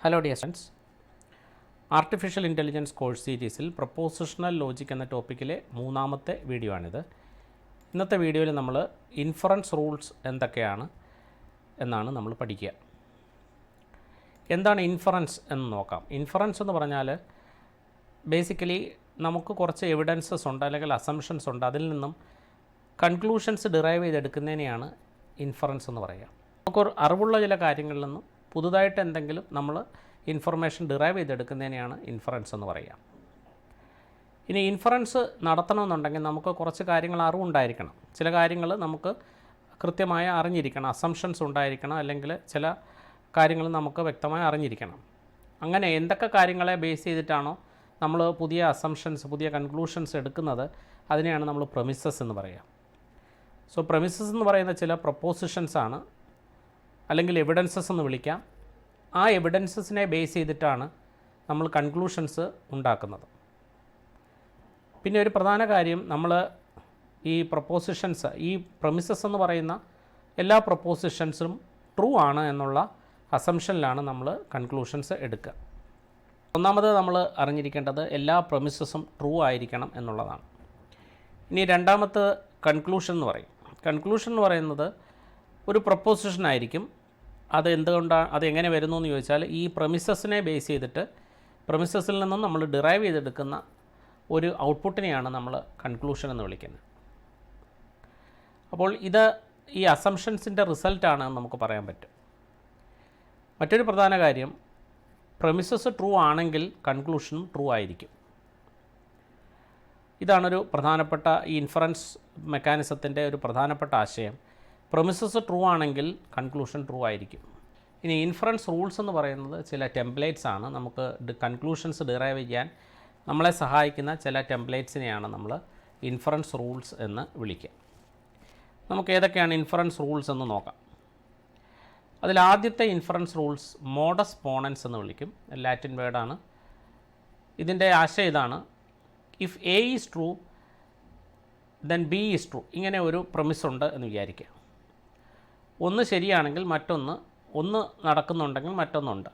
Hello dear friends, artificial intelligence course സീരീസിൽ propositional logic എന്ന ടോപ്പിക്കിലെ മൂന്നാമത്തെ വീഡിയോ ആണിത്. ഇന്നത്തെ വീഡിയോയിൽ നമ്മൾ ഇൻഫറൻസ് റൂൾസ് എന്തൊക്കെയാണ് എന്നാണ് നമ്മൾ പഠിക്കുക. എന്താണ് ഇൻഫറൻസ് എന്ന് നോക്കാം. ഇൻഫറൻസ് എന്ന് പറഞ്ഞാൽ ബേസിക്കലി നമുക്ക് കുറച്ച് എവിഡൻസസ് ഉണ്ട്, അല്ലെങ്കിൽ അസംഷൻസ് ഉണ്ട്, അതിൽ നിന്നും കൺക്ലൂഷൻസ് ഡിറൈവ് ചെയ്തെടുക്കുന്നതിനെയാണ് ഇൻഫറൻസ് എന്ന് പറയുക. നമുക്കൊരു അറിവുള്ള ചില കാര്യങ്ങളിൽ നിന്നും പുതുതായിട്ട് എന്തെങ്കിലും നമ്മൾ ഇൻഫർമേഷൻ ഡിറൈവ് ചെയ്തെടുക്കുന്നതിനെയാണ് ഇൻഫറൻസ് എന്ന് പറയുക. ഇനി ഇൻഫറൻസ് നടത്തണമെന്നുണ്ടെങ്കിൽ നമുക്ക് കുറച്ച് കാര്യങ്ങൾ അറിവുണ്ടായിരിക്കണം. ചില കാര്യങ്ങൾ നമുക്ക് കൃത്യമായി അറിഞ്ഞിരിക്കണം, അസംഷൻസ് ഉണ്ടായിരിക്കണം, അല്ലെങ്കിൽ ചില കാര്യങ്ങൾ നമുക്ക് വ്യക്തമായി അറിഞ്ഞിരിക്കണം. അങ്ങനെ എന്തൊക്കെ കാര്യങ്ങളെ ബേസ് ചെയ്തിട്ടാണോ നമ്മൾ പുതിയ അസംഷൻസ്, പുതിയ കൺക്ലൂഷൻസ് എടുക്കുന്നത്, അതിനെയാണ് നമ്മൾ പ്രമിസസ് എന്ന് പറയുക. സോ പ്രമിസസ് എന്ന് പറയുന്ന ചില പ്രൊപ്പോസിഷൻസ് ആണ്, അല്ലെങ്കിൽ എവിഡൻസസ് എന്ന് വിളിക്കാം. ആ എവിഡൻസസിനെ ബേസ് ചെയ്തിട്ടാണ് നമ്മൾ കൺക്ലൂഷൻസ് ഉണ്ടാക്കുന്നത്. പിന്നെ ഒരു പ്രധാന കാര്യം, നമ്മൾ ഈ പ്രൊപ്പോസിഷൻസ്, ഈ പ്രമിസസ് എന്ന് പറയുന്ന എല്ലാ പ്രൊപ്പോസിഷൻസും ട്രൂ ആണ് എന്നുള്ള അസംഷനിലാണ് നമ്മൾ കൺക്ലൂഷൻസ് എടുക്കുക. ഒന്നാമത് നമ്മൾ അറിഞ്ഞിരിക്കേണ്ടത് എല്ലാ പ്രമിസസും ട്രൂ ആയിരിക്കണം എന്നുള്ളതാണ്. ഇനി രണ്ടാമത്തെ കൺക്ലൂഷൻ എന്ന് പറയും. കൺക്ലൂഷൻ എന്ന് പറയുന്നത് ഒരു പ്രൊപ്പോസിഷൻ ആയിരിക്കും. അത് എന്തുകൊണ്ടാണ്, അതെങ്ങനെ വരുന്നു എന്ന് ചോദിച്ചാൽ, ഈ പ്രമിസസിനെ ബേസ് ചെയ്തിട്ട് പ്രമിസസിൽ നിന്നും നമ്മൾ ഡിറൈവ് ചെയ്തെടുക്കുന്ന ഒരു ഔട്ട്പുട്ടിനെയാണ് നമ്മൾ കൺക്ലൂഷൻ എന്ന് വിളിക്കുന്നത്. അപ്പോൾ ഇത് ഈ അസംഷൻസിൻ്റെ റിസൾട്ടാണെന്ന് നമുക്ക് പറയാൻ പറ്റും. മറ്റൊരു പ്രധാന കാര്യം, പ്രമിസസ് ട്രൂ ആണെങ്കിൽ കൺക്ലൂഷനും ട്രൂ ആയിരിക്കും. ഇതാണൊരു പ്രധാനപ്പെട്ട ഈ ഇൻഫറൻസ് മെക്കാനിസത്തിൻ്റെ ഒരു പ്രധാനപ്പെട്ട ആശയം. പ്രമിസസ് ട്രൂ ആണെങ്കിൽ കൺക്ലൂഷൻ ട്രൂ ആയിരിക്കും. ഇനി ഇൻഫറൻസ് റൂൾസ് എന്ന് പറയുന്നത് ചില ടെംപ്ലേറ്റ്സ് ആണ്. നമുക്ക് കൺക്ലൂഷൻസ് ഡിറൈവ് ചെയ്യാൻ നമ്മളെ സഹായിക്കുന്ന ചില ടെംപ്ലേറ്റ്സിനെയാണ് നമ്മൾ ഇൻഫറൻസ് റൂൾസ് എന്ന് വിളിക്കുക. നമുക്ക് ഏതൊക്കെയാണ് ഇൻഫറൻസ് റൂൾസ് എന്ന് നോക്കാം. അതിലാദ്യത്തെ ഇൻഫറൻസ് റൂൾസ് മോഡസ് പോണൻസ് എന്ന് വിളിക്കും. ലാറ്റിൻ വേർഡാണ്. ഇതിൻ്റെ ആശയം ഇതാണ്: if A is true then B is true. ഇങ്ങനെ ഒരു പ്രമിസ് ഉണ്ട് എന്ന് വിചാരിക്കുക. ഒന്ന് ശരിയാണെങ്കിൽ ഒന്ന് നടക്കുന്നുണ്ടെങ്കിൽ മറ്റൊന്നുണ്ട്.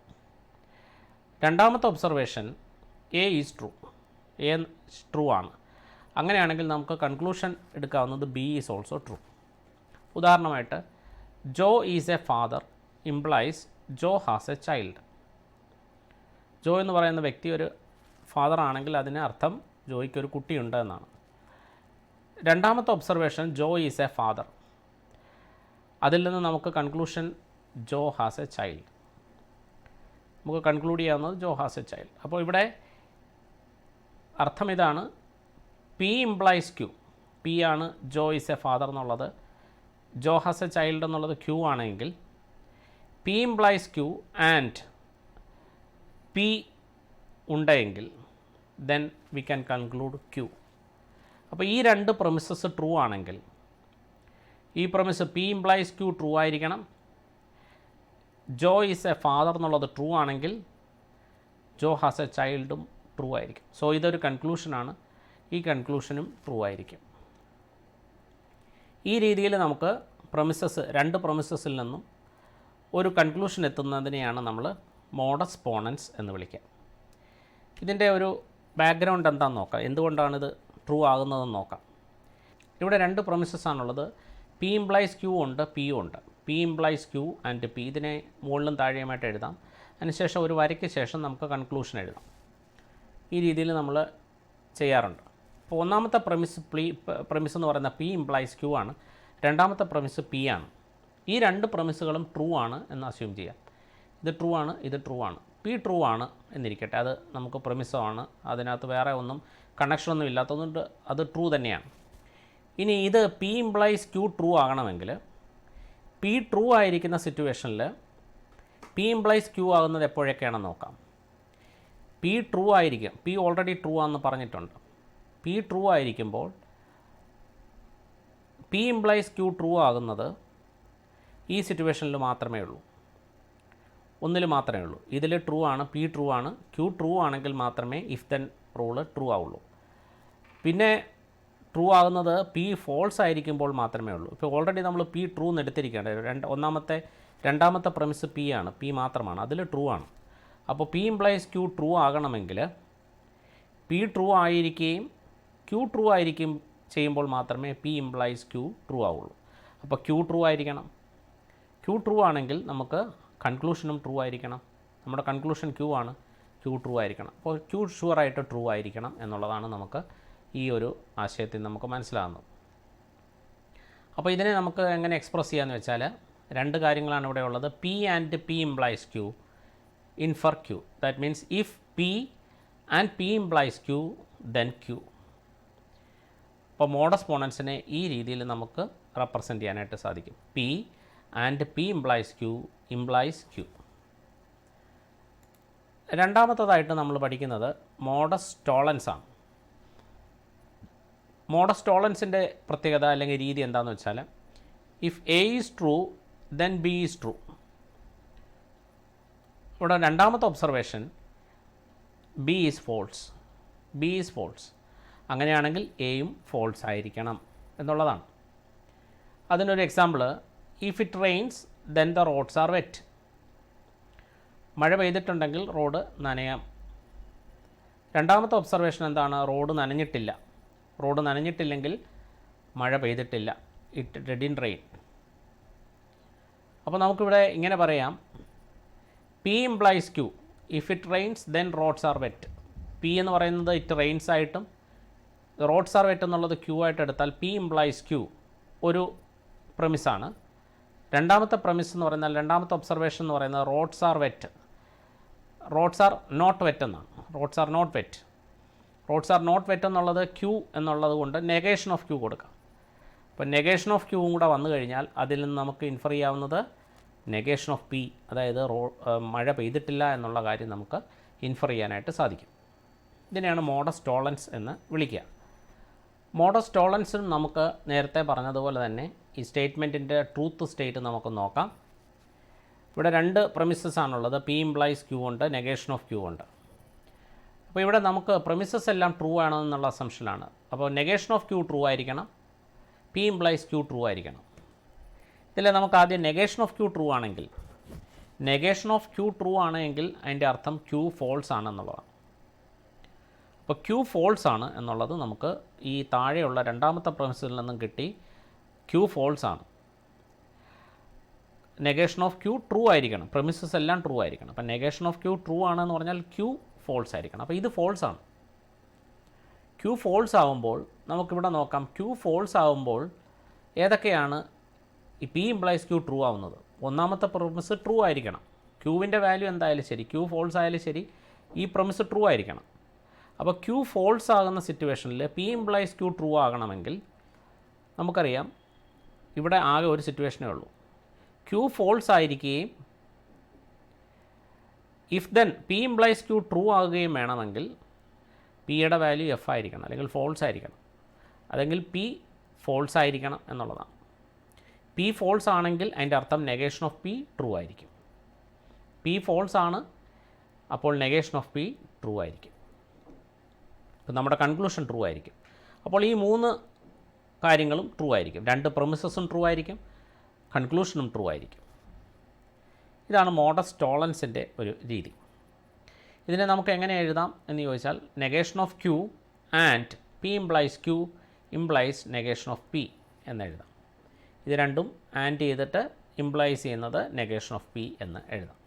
രണ്ടാമത്തെ observation A is true, A true ആണ്. അങ്ങനെയാണെങ്കിൽ നമുക്ക് കൺക്ലൂഷൻ എടുക്കാവുന്നത് ബി ഈസ് ഓൾസോ ട്രൂ. ഉദാഹരണമായിട്ട്, Joe is a father implies Joe has a child. Joe എന്ന് പറയുന്ന വ്യക്തി ഒരു ഫാദർ ആണെങ്കിൽ അതിന് അർത്ഥം ജോയ്ക്കൊരു കുട്ടിയുണ്ട് എന്നാണ്. രണ്ടാമത്തെ observation Joe is a father. അതിൽ നിന്ന് നമുക്ക് conclusion Joe has a child. നമുക്ക് കൺക്ലൂഡ് ചെയ്യാവുന്നത് ജോ ഹാസ് എ ചൈൽഡ്. അപ്പോൾ ഇവിടെ അർത്ഥം ഇതാണ്: പി ഇംപ്ലൈസ് ക്യൂ. പി ആണ് ജോ ഈസ് എ ഫാദർ എന്നുള്ളത്, ജോ ഹാസ് എ ചൈൽഡ് എന്നുള്ളത് ക്യൂ ആണെങ്കിൽ, P implies Q and P ഉണ്ടെങ്കിൽ then we can conclude Q. അപ്പോൾ ഈ രണ്ട് പ്രമിസസ് ട്രൂ ആണെങ്കിൽ, ഈ premise P implies Q true ആയിരിക്കണം, ജോ ഈസ് എ ഫാദർ എന്നുള്ളത് ട്രൂ ആണെങ്കിൽ ജോ ഹാസ് എ ചൈൽഡും ട്രൂ ആയിരിക്കും. സോ ഇതൊരു കൺക്ലൂഷനാണ്. ഈ കൺക്ലൂഷനും ട്രൂ ആയിരിക്കും. ഈ രീതിയിൽ നമുക്ക് രണ്ട് പ്രമിസസിൽ നിന്നും ഒരു കൺക്ലൂഷൻ എത്തുന്നതിനെയാണ് നമ്മൾ മോഡസ് പോണൻസ് എന്ന് വിളിക്കുക. ഇതിൻ്റെ ഒരു ബാക്ക്ഗ്രൗണ്ട് എന്താണെന്ന് നോക്കാം. എന്തുകൊണ്ടാണിത് ട്രൂ ആകുന്നതെന്ന് നോക്കാം. ഇവിടെ രണ്ട് പ്രമിസസ് ആണുള്ളത്. പി ഇംപ്ലൈസ് ക്യൂ ഉണ്ട്, പിയും ഉണ്ട്. P implies Q and P. ഇതിനെ മുകളിലും താഴെയുമായിട്ട് എഴുതാം. അതിനുശേഷം ഒരു വരയ്ക്ക് ശേഷം നമുക്ക് കൺക്ലൂഷൻ എഴുതാം. ഈ രീതിയിൽ നമ്മൾ ചെയ്യാറുണ്ട്. അപ്പോൾ ഒന്നാമത്തെ പ്രമിസ് എന്ന് പറയുന്ന പി ഇംപ്ലൈസ് ക്യൂ ആണ്. രണ്ടാമത്തെ പ്രമിസ് പി ആണ്. ഈ രണ്ട് പ്രമിസുകളും ട്രൂ ആണ് എന്ന് അസ്യൂം ചെയ്യാം. ഇത് ട്രൂ ആണ്, ഇത് ട്രൂ ആണ്. പി ട്രൂ ആണ് എന്നിരിക്കട്ടെ, അത് നമുക്ക് പ്രമിസമാണ്, അതിനകത്ത് വേറെ ഒന്നും കണക്ഷനൊന്നും ഇല്ലാത്തതുകൊണ്ട് അത് ട്രൂ തന്നെയാണ്. ഇനി ഇത് പി ഇംപ്ലൈസ് ക്യൂ ട്രൂ ആകണമെങ്കിൽ, പി ട്രൂ ആയിരിക്കുന്ന സിറ്റുവേഷനിൽ പി ഇംപ്ലൈസ് ക്യൂ ആകുന്നത് എപ്പോഴൊക്കെയാണെന്ന് നോക്കാം. പി ട്രൂ ആയിരിക്കും, പി ഓൾറെഡി ട്രൂ ആണെന്ന് പറഞ്ഞിട്ടുണ്ട്. പി ട്രൂ ആയിരിക്കുമ്പോൾ പി ഇംപ്ലൈസ് ക്യൂ ട്രൂ ആകുന്നത് ഈ സിറ്റുവേഷനിൽ മാത്രമേ ഉള്ളൂ, ഒന്നിൽ മാത്രമേ ഉള്ളൂ. ഇതിൽ ട്രൂ ആണ്, പി ട്രൂ ആണ്. ക്യൂ ട്രൂ ആണെങ്കിൽ മാത്രമേ ഇഫ് ദെൻ റൂള് ട്രൂ ആവുള്ളൂ. പിന്നെ ട്രൂ ആകുന്നത് പി ഫോൾസ് ആയിരിക്കുമ്പോൾ മാത്രമേ ഉള്ളൂ. ഇപ്പോൾ ഓൾറെഡി നമ്മൾ പി ട്രൂ എന്ന് എടുത്തിരിക്കേണ്ടത്. രണ്ടാമത്തെ പ്രമിസ് പി ആണ്, പി മാത്രമാണ്, അതിൽ ട്രൂ ആണ്. അപ്പോൾ P ഇംപ്ലൈസ് Q ട്രൂ ആകണമെങ്കിൽ P ട്രൂ ആയിരിക്കുകയും Q ട്രൂ ആയിരിക്കും ചെയ്യുമ്പോൾ മാത്രമേ P ഇംപ്ലൈസ് Q ട്രൂ ആവുള്ളൂ. അപ്പോൾ Q ട്രൂ ആയിരിക്കണം. Q ട്രൂ ആണെങ്കിൽ നമുക്ക് കൺക്ലൂഷനും ട്രൂ ആയിരിക്കണം. നമ്മുടെ കൺക്ലൂഷൻ Q ആണ്, Q ട്രൂ ആയിരിക്കണം. അപ്പോൾ Q ഷുവറായിട്ട് ട്രൂ ആയിരിക്കണം എന്നുള്ളതാണ് നമുക്ക് ഈ ഒരു ആശയത്തിൽ നമുക്ക് മനസ്സിലാകുന്നത്. അപ്പോൾ ഇതിനെ നമുക്ക് എങ്ങനെ എക്സ്പ്രസ് ചെയ്യാമെന്ന് വെച്ചാൽ രണ്ട് കാര്യങ്ങളാണ് ഇവിടെ ഉള്ളത്. P and P implies Q infer Q. That means if P and P implies Q then Q. അപ്പോൾ മോഡസ് പോണൻസിനെ ഈ രീതിയിൽ നമുക്ക് റെപ്രസെൻറ്റ് ചെയ്യാനായിട്ട് സാധിക്കും. P and P implies Q implies Q. രണ്ടാമത്തതായിട്ട് നമ്മൾ പഠിക്കുന്നത് മോഡസ് ടോളൻസ് ആണ്. മോഡസ് ടോളൻസിൻ്റെ പ്രത്യേകത അല്ലെങ്കിൽ രീതി എന്താണെന്ന് വെച്ചാൽ if A is true then B is true. ഇവിടെ രണ്ടാമത്തെ observation B is false, B is false. അങ്ങനെയാണെങ്കിൽ എയും ഫോൾസ് ആയിരിക്കണം എന്നുള്ളതാണ്. അതിനൊരു example, if it rains then the roads are wet. മഴ പെയ്തിട്ടുണ്ടെങ്കിൽ റോഡ് നനയാം. രണ്ടാമത്തെ ഒബ്സർവേഷൻ എന്താണ്? റോഡ് നനഞ്ഞിട്ടില്ല. റോഡ് നനഞ്ഞിട്ടില്ലെങ്കിൽ മഴ പെയ്തിട്ടില്ല. It didn't rain. അപ്പോൾ നമുക്കിവിടെ ഇങ്ങനെ പറയാം, P implies Q. If it rains then roads are wet. P എന്ന് പറയുന്നത് ഇറ്റ് റെയിൻസ് ആയിട്ടും റോഡ്സ് ആർ വെറ്റ് എന്നുള്ളത് Q ആയിട്ട് എടുത്താൽ P ഇംപ്ലൈസ് Q ഒരു പ്രമിസാണ്. രണ്ടാമത്തെ പ്രമിസ് എന്ന് പറയുന്നത്, രണ്ടാമത്തെ ഒബ്സർവേഷൻ എന്ന് പറയുന്നത് roads are wet, roads are not wet എന്നാണ്. Roads are not wet. Roads are not wet എന്നുള്ളത് Q എന്നുള്ളത് കൊണ്ട് നെഗേഷൻ ഓഫ് Q കൊടുക്കാം. അപ്പോൾ നെഗേഷൻ ഓഫ് Qവും കൂടെ വന്നു കഴിഞ്ഞാൽ അതിൽ നിന്ന് നമുക്ക് ഇൻഫർ ചെയ്യാവുന്നത് നെഗേഷൻ ഓഫ് P, അതായത് മഴ പെയ്തിട്ടില്ല എന്നുള്ള കാര്യം നമുക്ക് ഇൻഫർ ചെയ്യാനായിട്ട് സാധിക്കും. ഇതിനെയാണ് മോഡസ് ടോളൻസ് എന്ന് വിളിക്കുക. മോഡസ് ടോളൻസും നമുക്ക് നേരത്തെ പറഞ്ഞതുപോലെ തന്നെ ഈ സ്റ്റേറ്റ്മെൻറ്റിൻ്റെ ട്രൂത്ത് സ്റ്റേറ്റ് നമുക്ക് നോക്കാം. ഇവിടെ രണ്ട് പ്രമിസസ് ആണുള്ളത്. P ഇംപ്ലൈസ് Q ഉണ്ട്, നെഗേഷൻ ഓഫ് Q ഉണ്ട്. അപ്പോൾ ഇവിടെ നമുക്ക് പ്രമിസസ് എല്ലാം ട്രൂ ആണെന്നുള്ള അസംഷനാണ്. അപ്പോൾ നെഗേഷൻ ഓഫ് Q ട്രൂ ആയിരിക്കണം, P ഇംപ്ലൈസ് Q ട്രൂ ആയിരിക്കണം. ഇതിൽ നമുക്ക് ആദ്യം നെഗേഷൻ ഓഫ് Q ട്രൂ ആണെങ്കിൽ, നെഗേഷൻ ഓഫ് Q ട്രൂ ആണെങ്കിൽ അതിൻ്റെ അർത്ഥം Q ഫോൾസ് ആണെന്നുള്ളതാണ്. അപ്പോൾ Q ഫോൾസ് ആണ് എന്നുള്ളത് നമുക്ക് ഈ താഴെയുള്ള രണ്ടാമത്തെ പ്രമിസിൽ നിന്നും കിട്ടി. Q ഫോൾസ് ആണ്. നെഗേഷൻ ഓഫ് Q ട്രൂ ആയിരിക്കണം, പ്രമിസസ് എല്ലാം ട്രൂ ആയിരിക്കണം. അപ്പോൾ നെഗേഷൻ ഓഫ് Q ട്രൂ ആണെന്ന് പറഞ്ഞാൽ Q ഫോൾസ് ആയിരിക്കണം. അപ്പോൾ ഇത് ഫോൾസ് ആണ്. Q ഫോൾസ് ആകുമ്പോൾ നമുക്കിവിടെ നോക്കാം. Q ഫോൾസ് ആകുമ്പോൾ ഏതൊക്കെയാണ് ഈ P ഇംപ്ലൈസ് Q ട്രൂ ആവുന്നത്? ഒന്നാമത്തെ പ്രമിസ് ട്രൂ ആയിരിക്കണം. Qവിൻ്റെ വാല്യൂ എന്തായാലും ശരി, Q ഫോൾസ് ആയാലും ശരി, ഈ പ്രമിസ് ട്രൂ ആയിരിക്കണം. അപ്പോൾ Q ഫോൾസ് ആകുന്ന സിറ്റുവേഷനിൽ P ഇംപ്ലൈസ് Q ട്രൂ ആകണമെങ്കിൽ നമുക്കറിയാം ഇവിടെ ആകെ ഒരു സിറ്റുവേഷനേ ഉള്ളൂ. Q ഫോൾസ് ആയിരിക്കുകയും if then P implies Q true ആകുകയും വേണമെങ്കിൽ Pയുടെ വാല്യൂ F ആയിരിക്കണം, അല്ലെങ്കിൽ ഫോൾസ് ആയിരിക്കണം. അല്ലെങ്കിൽ P ഫോൾസ് ആയിരിക്കണം എന്നുള്ളതാണ്. P ഫോൾസ് ആണെങ്കിൽ അതിൻ്റെ അർത്ഥം നെഗേഷൻ ഓഫ് P ട്രൂ ആയിരിക്കും. P ഫോൾസ് ആണ്, അപ്പോൾ നെഗേഷൻ ഓഫ് P ട്രൂ ആയിരിക്കും. അപ്പോൾ നമ്മുടെ കൺക്ലൂഷൻ ട്രൂ ആയിരിക്കും. അപ്പോൾ ഈ മൂന്ന് കാര്യങ്ങളും ട്രൂ ആയിരിക്കും. രണ്ട് പ്രമിസസും ട്രൂ ആയിരിക്കും, കൺക്ലൂഷനും ട്രൂ ആയിരിക്കും. ഇതാണ് മോഡസ് ടോളൻസിൻ്റെ ഒരു രീതി. ഇതിനെ നമുക്ക് എങ്ങനെ എഴുതാം എന്ന് ചോദിച്ചാൽ, negation of Q and P implies Q implies negation of P എന്നെഴുതാം. ഇത് രണ്ടും ആൻഡ് ചെയ്തിട്ട് ഇംപ്ലൈസ് ചെയ്യുന്നത് നെഗേഷൻ ഓഫ് P എന്ന് എഴുതാം.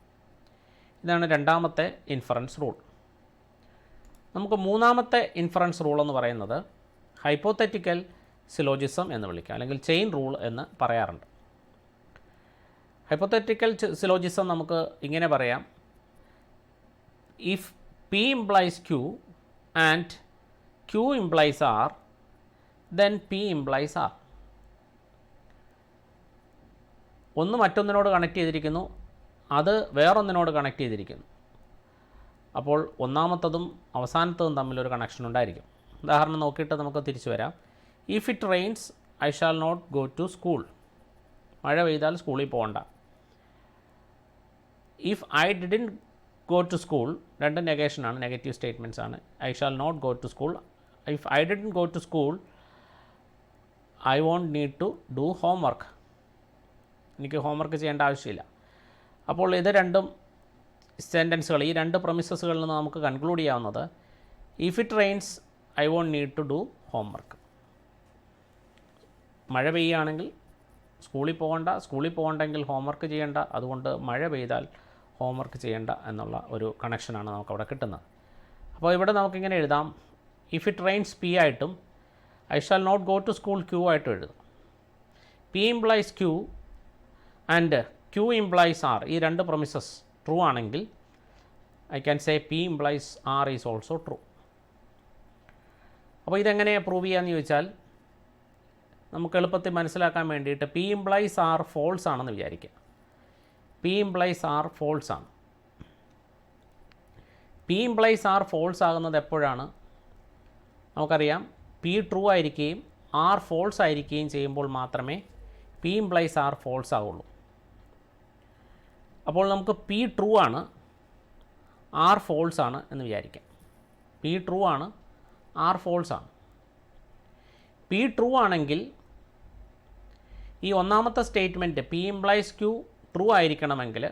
ഇതാണ് രണ്ടാമത്തെ ഇൻഫറൻസ് റൂൾ. നമുക്ക് മൂന്നാമത്തെ ഇൻഫറൻസ് റൂൾ എന്ന് പറയുന്നത് ഹൈപ്പോത്തറ്റിക്കൽ സിലോജിസം എന്ന് വിളിക്കാം, അല്ലെങ്കിൽ ചെയിൻ റൂൾ എന്ന് പറയാറുണ്ട്. ഹൈപ്പോത്തറ്റിക്കൽ സിലോജിസം നമുക്ക് ഇങ്ങനെ പറയാം, if P implies Q and Q implies R then P implies R. ഒന്ന് മറ്റൊന്നിനോട് കണക്ട് ചെയ്തിരിക്കുന്നു, അത് വേറൊന്നിനോട് കണക്ട് ചെയ്തിരിക്കുന്നു. അപ്പോൾ ഒന്നാമത്തതും അവസാനത്തതും തമ്മിലൊരു കണക്ഷൻ ഉണ്ടായിരിക്കും. ഉദാഹരണം നോക്കിയിട്ട് നമുക്ക് തിരിച്ചു വരാം. If it rains I shall not go to school. മഴ പെയ്താൽ സ്കൂളിൽ പോകണ്ട. If I didn't go to school, രണ്ട് നെഗേഷനാണ്, നെഗറ്റീവ് സ്റ്റേറ്റ്മെൻറ്റ്സ് ആണ്. I shall not go to school. If I didn't go to school I won't need to do homework. എനിക്ക് homework ചെയ്യേണ്ട ആവശ്യമില്ല. അപ്പോൾ ഇത് രണ്ടും സെൻറ്റൻസുകൾ, ഈ രണ്ട് പ്രമിസസുകളിൽ നിന്ന് നമുക്ക് കൺക്ലൂഡ് ചെയ്യാവുന്നത് if it rains I won't need to do homework. മഴ പെയ്യുകയാണെങ്കിൽ സ്കൂളിൽ പോകണ്ടെങ്കിൽ ഹോംവർക്ക് ചെയ്യേണ്ട, അതുകൊണ്ട് മഴ പെയ്താൽ ഹോംവർക്ക് ചെയ്യേണ്ട എന്നുള്ള ഒരു കണക്ഷനാണ് നമുക്കവിടെ കിട്ടുന്നത്. അപ്പോൾ ഇവിടെ നമുക്കിങ്ങനെ എഴുതാം, ഇഫ് ഇറ്റ് റെയിൻസ് പി ആയിട്ടും I shall not go to school Q ആയിട്ടും എഴുതും. P implies Q and Q implies R, ഈ രണ്ട് പ്രൊമിസസ് ട്രൂ ആണെങ്കിൽ I can say P implies R is also true. അപ്പോൾ ഇതെങ്ങനെ പ്രൂവ് ചെയ്യാമെന്ന് ചോദിച്ചാൽ നമുക്ക് എളുപ്പത്തിൽ മനസ്സിലാക്കാൻ വേണ്ടിയിട്ട് പി ഇംപ്ലൈസ് ആർ ഫോൾസ് ആണെന്ന് വിചാരിക്കുക. പി ഇംപ്ലൈസ് ആർ ഫോൾസ് ആണ്. പി ഇംപ്ലൈസ് ആർ ഫോൾസ് ആകുന്നത് എപ്പോഴാണ്? നമുക്കറിയാം പി ട്രൂ ആയിരിക്കുകയും ആർ ഫോൾസ് ആയിരിക്കുകയും ചെയ്യുമ്പോൾ മാത്രമേ പി ഇംപ്ലൈസ് ആർ ഫോൾസ് ആവുള്ളൂ. അപ്പോൾ നമുക്ക് പി ട്രൂ ആണ്, ആർ ഫോൾസ് ആണ് എന്ന് വിചാരിക്കാം. പി ട്രൂ ആണ്, ആർ ഫോൾസ് ആണ്. പി ട്രൂ ആണെങ്കിൽ ഈ ഒന്നാമത്തെ statement P implies Q true ആയിരിക്കണമെങ്കിൽ,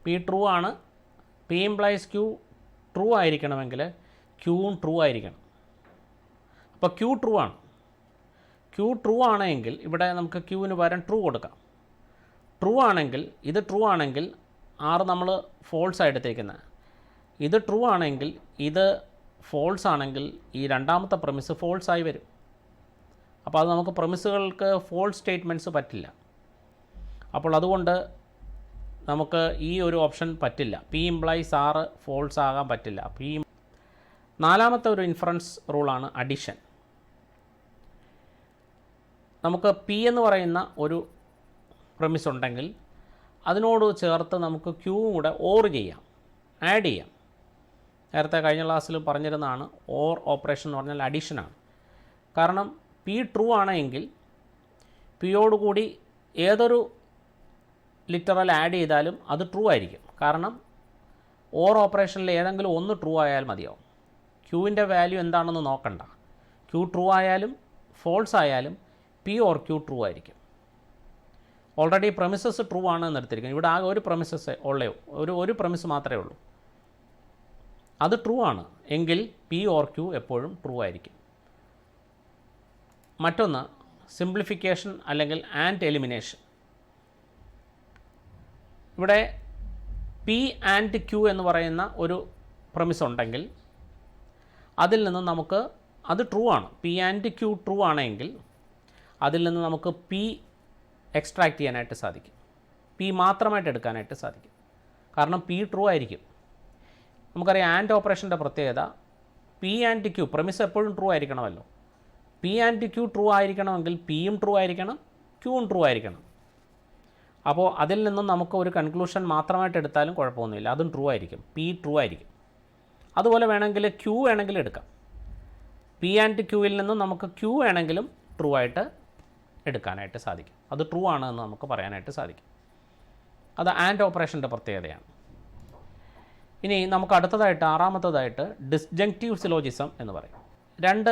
പി ട്രൂ ആണ്, പി ഇംപ്ലൈസ് ക്യൂ ട്രൂ ആയിരിക്കണമെങ്കിൽ ക്യൂവും ട്രൂ ആയിരിക്കണം. അപ്പോൾ ക്യൂ ട്രൂ ആണ്. ക്യൂ ട്രൂ ആണെങ്കിൽ ഇവിടെ നമുക്ക് ക്യൂവിന് പകരം ട്രൂ കൊടുക്കാം. ട്രൂ ആണെങ്കിൽ, ഇത് ട്രൂ ആണെങ്കിൽ ആർ നമ്മൾ ഫോൾസ് എടുത്തേക്കുന്നത്. ഇത് ട്രൂ ആണെങ്കിൽ, ഇത് ഫോൾസ് ആണെങ്കിൽ ഈ രണ്ടാമത്തെ പ്രമിസ് ഫോൾസ് ആയി വരും. അപ്പോൾ അത് നമുക്ക് പ്രമിസുകൾക്ക് ഫോൾസ് സ്റ്റേറ്റ്മെൻറ്റ്സ് പറ്റില്ല. അപ്പോൾ അതുകൊണ്ട് നമുക്ക് ഈ ഒരു ഓപ്ഷൻ പറ്റില്ല. പി ഇംപ്ലൈസ് ആർ ഫോൾസ് ആകാൻ പറ്റില്ല. നാലാമത്തെ ഒരു ഇൻഫറൻസ് റൂളാണ് അഡിഷൻ. നമുക്ക് പി എന്ന് പറയുന്ന ഒരു പ്രമിസ് ഉണ്ടെങ്കിൽ അതിനോട് ചേർത്ത് നമുക്ക് ക്യൂവും കൂടെ ഓർ ചെയ്യാം, ആഡ് ചെയ്യാം. നേരത്തെ കഴിഞ്ഞ ക്ലാസ്സിൽ പറഞ്ഞിരുന്നതാണ് ഓർ ഓപ്പറേഷൻ എന്ന് പറഞ്ഞാൽ അഡീഷനാണ്. കാരണം പി ട്രൂ ആണെങ്കിൽ പിയോടുകൂടി ഏതൊരു ലിറ്ററൽ ആഡ് ചെയ്താലും അത് ട്രൂ ആയിരിക്കും. കാരണം ഓർ ഓപ്പറേഷനിൽ ഏതെങ്കിലും ഒന്ന് ട്രൂ ആയാൽ മതിയാവും. ക്യൂവിൻ്റെ വാല്യൂ എന്താണെന്ന് നോക്കണ്ട. ക്യൂ ട്രൂ ആയാലും ഫോൾസ് ആയാലും പി ഓർ ക്യൂ ട്രൂ ആയിരിക്കും. ഓൾറെഡി പ്രമിസസ് ട്രൂ ആണ് എന്നെടുത്തിരിക്കുന്നത്. ഇവിടെ ആകെ ഒരു പ്രമിസസ് ഒരു പ്രമിസ് മാത്രമേ ഉള്ളൂ. അത് ട്രൂ ആണ് എങ്കിൽ പി ഓർ ക്യൂ എപ്പോഴും ട്രൂ ആയിരിക്കും. മറ്റൊന്ന് സിംപ്ലിഫിക്കേഷൻ അല്ലെങ്കിൽ ആൻഡ് എലിമിനേഷൻ. ഇവിടെ പി ആൻഡ് ക്യൂ എന്ന് പറയുന്ന ഒരു പ്രമിസ് ഉണ്ടെങ്കിൽ അതിൽ നിന്ന് നമുക്ക് അത് ട്രൂ ആണ്. പി ആൻഡ് ക്യൂ ട്രൂ ആണെങ്കിൽ അതിൽ നിന്ന് നമുക്ക് പി എക്സ്ട്രാക്ട് ചെയ്യാനായിട്ട് സാധിക്കും. പി മാത്രമായിട്ട് എടുക്കാനായിട്ട് സാധിക്കും. കാരണം പി ട്രൂ ആയിരിക്കും. നമുക്കറിയാം ആൻഡ് ഓപ്പറേഷൻ്റെ പ്രത്യേകത പി ആൻഡ് ക്യൂ പ്രമിസ് എപ്പോഴും ട്രൂ ആയിരിക്കണമല്ലോ. പി ആൻഡ് ക്യൂ ട്രൂ ആയിരിക്കണമെങ്കിൽ പിയും ട്രൂ ആയിരിക്കണം, ക്യൂവും ട്രൂ ആയിരിക്കണം. അപ്പോൾ അതിൽ നിന്നും നമുക്ക് ഒരു കൺക്ലൂഷൻ മാത്രമായിട്ട് എടുത്താലും കുഴപ്പമൊന്നുമില്ല, അതും ട്രൂ ആയിരിക്കും. പി ട്രൂ ആയിരിക്കും. അതുപോലെ വേണമെങ്കിൽ ക്യൂ വേണമെങ്കിൽ എടുക്കാം. പി ആൻഡ് ക്യൂവിൽ നിന്നും നമുക്ക് ക്യൂ വേണമെങ്കിലും ട്രൂ ആയിട്ട് എടുക്കാനായിട്ട് സാധിക്കും. അത് ട്രൂ ആണ് എന്ന് നമുക്ക് പറയാനായിട്ട് സാധിക്കും. അത് ആൻഡ് ഓപ്പറേഷൻ്റെ പ്രത്യേകതയാണ്. ഇനി നമുക്ക് അടുത്തതായിട്ട് ആറാമത്തതായിട്ട് ഡിസ്ജങ്ക്റ്റീവ് സിലോജിസം എന്ന് പറയും. രണ്ട്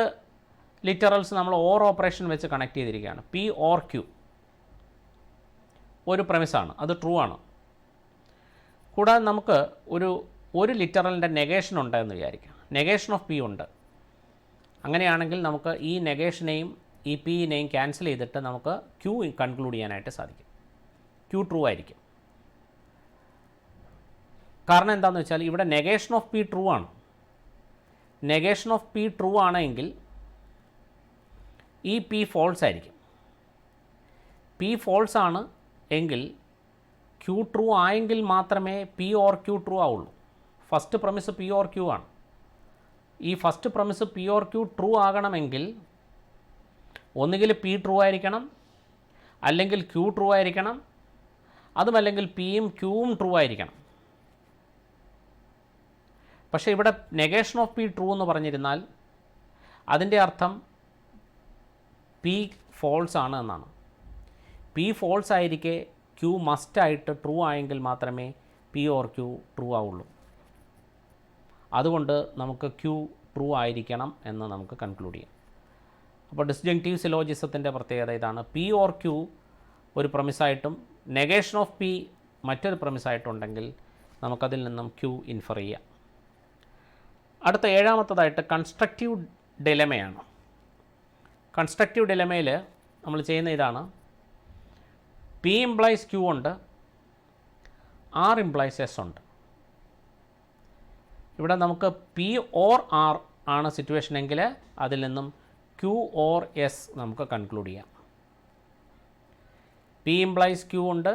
ലിറ്ററൽസ് നമ്മൾ ഓർ ഓപ്പറേഷൻ വെച്ച് കണക്ട് ചെയ്തിരിക്കുകയാണ്. പി ഓർ ക്യൂ ഒരു പ്രമിസാണ്, അത് ട്രൂ ആണ്. കൂടാതെ നമുക്ക് ഒരു ലിറ്ററലിൻ്റെ നെഗേഷൻ ഉണ്ടെന്ന് വിചാരിക്കാം. നെഗേഷൻ ഓഫ് പി ഉണ്ട്. അങ്ങനെയാണെങ്കിൽ നമുക്ക് ഈ നെഗേഷനെയും ഈ പിന്നെയും ക്യാൻസൽ ചെയ്തിട്ട് നമുക്ക് ക്യൂ കൺക്ലൂഡ് ചെയ്യാനായിട്ട് സാധിക്കും. ക്യൂ ട്രൂ ആയിരിക്കും. കാരണം എന്താണെന്ന് വെച്ചാൽ ഇവിടെ നെഗേഷൻ ഓഫ് പി ട്രൂ ആണ്. നെഗേഷൻ ഓഫ് പി ട്രൂ ആണെങ്കിൽ ഈ പി ഫോൾസ് ആയിരിക്കും. പി ഫോൾസ് ആണ് എങ്കിൽ ക്യൂ ട്രൂ ആയെങ്കിൽ മാത്രമേ പി ഓർ ക്യൂ ട്രൂ ആവുള്ളൂ. First premise P or Q ആണ്. ഈ first premise P or Q true ആകണമെങ്കിൽ ഒന്നുകിൽ പി ട്രൂ ആയിരിക്കണം, അല്ലെങ്കിൽ ക്യൂ ട്രൂ ആയിരിക്കണം, അതുമല്ലെങ്കിൽ പിയും ക്യൂവും ട്രൂ ആയിരിക്കണം. പക്ഷേ ഇവിടെ നെഗേഷൻ ഓഫ് പി ട്രൂ എന്ന് പറഞ്ഞിരുന്നാൽ അതിൻ്റെ അർത്ഥം പി ഫോൾസ് ആണ് എന്നാണ്. പി ഫോൾസ് ആയിരിക്കെ ക്യൂ മസ്റ്റായിട്ട് ട്രൂ ആയെങ്കിൽ മാത്രമേ പി ഓർ ക്യൂ ട്രൂ ആവുള്ളൂ. അതുകൊണ്ട് നമുക്ക് ക്യൂ ട്രൂ ആയിരിക്കണം എന്ന് നമുക്ക് കൺക്ലൂഡ് ചെയ്യാം. അപ്പോൾ ഡിസ്ജങ്ക്റ്റീവ് സിലോജിസത്തിൻ്റെ പ്രത്യേകത ഇതാണ്. പി ഓർ ക്യൂ ഒരു പ്രമിസായിട്ടും നെഗേഷൻ ഓഫ് പി മറ്റൊരു പ്രമിസായിട്ടുണ്ടെങ്കിൽ നമുക്കതിൽ നിന്നും ക്യൂ ഇൻഫർ ചെയ്യാം. അടുത്ത ഏഴാമത്തതായിട്ട് കൺസ്ട്രക്റ്റീവ് ഡിലെമയാണ്. കൺസ്ട്രക്റ്റീവ് ഡിലെമയിൽ നമ്മൾ ചെയ്യുന്ന ഇതാണ്. പി ഇംപ്ലൈസ് ക്യൂ ഉണ്ട്, ആർ ഇംപ്ലൈസ് എസ് ഉണ്ട്. ഇവിടെ നമുക്ക് പി ഓർ ആർ ആണ് സിറ്റുവേഷൻ എങ്കിൽ അതിൽ നിന്നും ക്യൂ ഓർ എസ് നമുക്ക് കൺക്ലൂഡ് ചെയ്യാം. പി ഇംപ്ലൈസ് ക്യൂ ഉണ്ട്,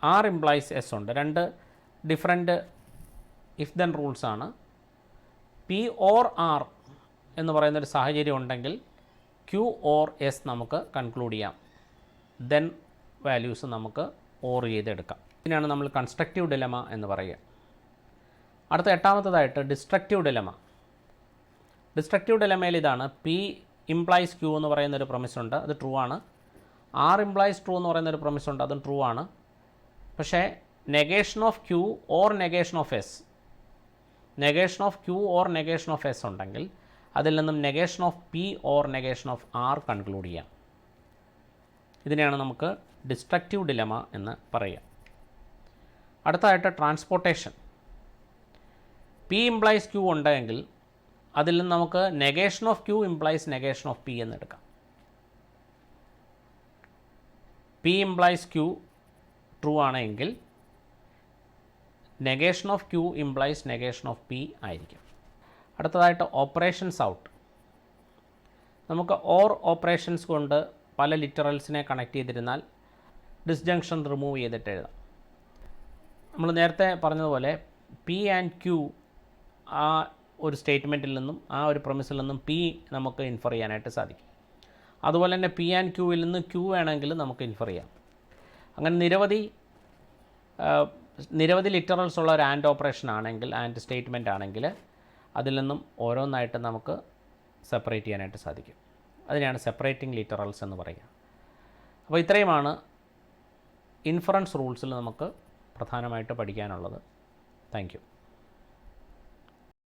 ആർ ഇംപ്ലൈസ് എസ് ഉണ്ട്. രണ്ട് ഡിഫറെൻറ്റ് ഇഫ് ദെൻ റൂൾസ് ആണ്. പി ഓർ ആർ എന്ന് പറയുന്നൊരു സാഹചര്യം ഉണ്ടെങ്കിൽ ക്യൂ ഓർ എസ് നമുക്ക് കൺക്ലൂഡ് ചെയ്യാം. ദെൻ വാല്യൂസ് നമുക്ക് ഓർ ചെയ്തെടുക്കാം. ഇതിനാണ് നമ്മൾ കൺസ്ട്രക്റ്റീവ് ഡിലെമ എന്ന് പറയുക. അടുത്ത എട്ടാമത്തതായിട്ട് ഡിസ്ട്രക്റ്റീവ് ഡിലെമ. ഡിസ്ട്രക്റ്റീവ് ഡിലെമയിൽ ഇതാണ്. പി ഇംപ്ലൈസ് ക്യൂ എന്ന് പറയുന്നൊരു പ്രൊമിസ് ഉണ്ട്, അത് ട്രൂ ആണ്. ആർ ഇംപ്ലൈസ് ട്രൂ എന്ന് പറയുന്നൊരു പ്രൊമിസ് ഉണ്ട്, അതും ട്രൂ ആണ്. പക്ഷേ negation of Q or negation of S, negation of Q or negation of S ഉണ്ടെങ്കിൽ അതിൽ നിന്നും negation of P or negation of R conclude ചെയ്യാം. ഇതിനെയാണ് നമുക്ക് ഡിസ്ട്രക്റ്റീവ് ഡിലെമ എന്ന് പറയുക. അടുത്തതായിട്ട് ട്രാൻസ്പോർട്ടേഷൻ. പി ഇംപ്ലൈസ് ക്യൂ ഉണ്ടെങ്കിൽ അതിൽ നിന്ന് നമുക്ക് negation of Q implies negation of P എന്നെടുക്കാം. പി ഇംപ്ലൈസ് ക്യൂ ട്രൂ ആണെങ്കിൽ negation of Q implies negation of P ആയിരിക്കും. അടുത്തതായിട്ട് ഓപ്പറേഷൻസ് ഔട്ട്. നമുക്ക് ഓർ ഓപ്പറേഷൻസ് കൊണ്ട് പല ലിറ്ററൽസിനെ കണക്ട് ചെയ്തിരുന്നാൽ ഡിസ്ജങ്ഷൻ റിമൂവ് ചെയ്തിട്ട് എഴുതാം. നമ്മൾ നേരത്തെ പറഞ്ഞതുപോലെ പി ആൻഡ് ക്യൂ ആ ഒരു സ്റ്റേറ്റ്മെൻറ്റിൽ നിന്നും ആ ഒരു പ്രൊമിസിൽ നിന്നും പി നമുക്ക് ഇൻഫർ ചെയ്യാനായിട്ട് സാധിക്കും. അതുപോലെ തന്നെ പി ആൻഡ് ക്യൂവിൽ നിന്ന് ക്യൂ വേണമെങ്കിൽ നമുക്ക് ഇൻഫർ ചെയ്യാം. അങ്ങനെ നിരവധി ലിറ്ററൽസ് ഉള്ള ഒരു ആൻഡ് ഓപ്പറേഷൻ ആണെങ്കിൽ, ആൻഡ് സ്റ്റേറ്റ്മെൻറ്റ് ആണെങ്കിൽ അതിൽ നിന്നും ഓരോന്നായിട്ട് നമുക്ക് സെപ്പറേറ്റ് ചെയ്യാനായിട്ട് സാധിക്കും. അതിനെയാണ് സെപ്പറേറ്റിംഗ് ലിറ്ററൽസ് എന്ന് പറയുക. അപ്പോൾ ഇത്രയുമാണ് ഇൻഫറൻസ് റൂൾസിൽ നമുക്ക് പ്രധാനമായിട്ട് പഠിക്കാനുള്ളത്. Thank you.